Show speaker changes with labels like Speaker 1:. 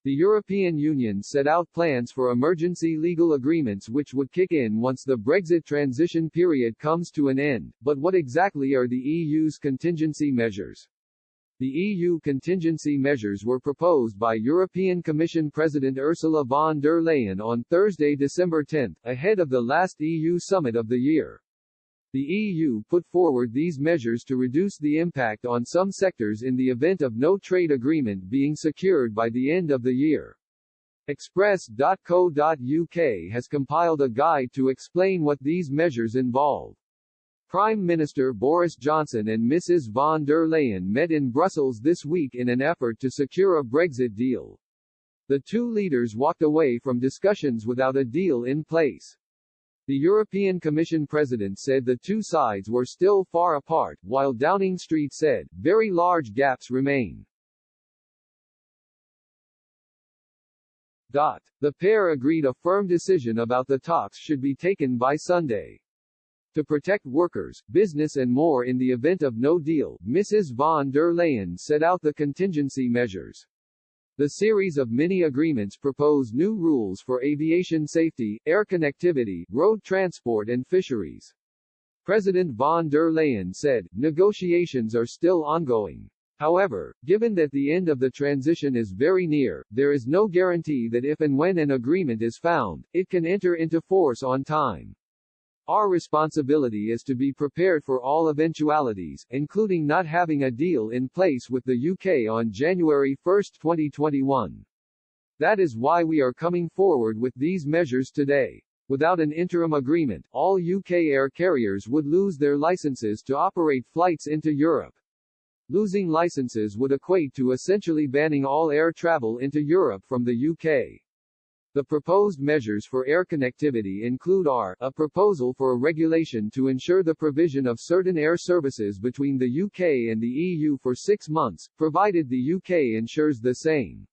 Speaker 1: The European Union set out plans for emergency legal agreements which would kick in once the Brexit transition period comes to an end, but what exactly are the EU's contingency measures? The EU contingency measures were proposed by European Commission President Ursula von der Leyen on Thursday, December 10, ahead of the last EU summit of the year. The EU put forward these measures to reduce the impact on some sectors in the event of no trade agreement being secured by the end of the year. Express.co.uk has compiled a guide to explain what these measures involve. Prime Minister Boris Johnson and Mrs von der Leyen met in Brussels this week in an effort to secure a Brexit deal. The two leaders walked away from discussions without a deal in place. The European Commission President said the two sides were still far apart, while Downing Street said, very large gaps remain. The pair agreed a firm decision about the talks should be taken by Sunday. To protect workers, business and more in the event of no deal, Mrs von der Leyen set out the contingency measures. The series of mini-agreements propose new rules for aviation safety, air connectivity, road transport and fisheries. President von der Leyen said, negotiations are still ongoing. However, given that the end of the transition is very near, there is no guarantee that if and when an agreement is found, it can enter into force on time. Our responsibility is to be prepared for all eventualities, including not having a deal in place with the UK on January 1, 2021. That is why we are coming forward with these measures today. Without an interim agreement, all UK air carriers would lose their licenses to operate flights into Europe. Losing licenses would equate to essentially banning all air travel into Europe from the UK. The proposed measures for air connectivity include a proposal for a regulation to ensure the provision of certain air services between the UK and the EU for 6 months, provided the UK ensures the same.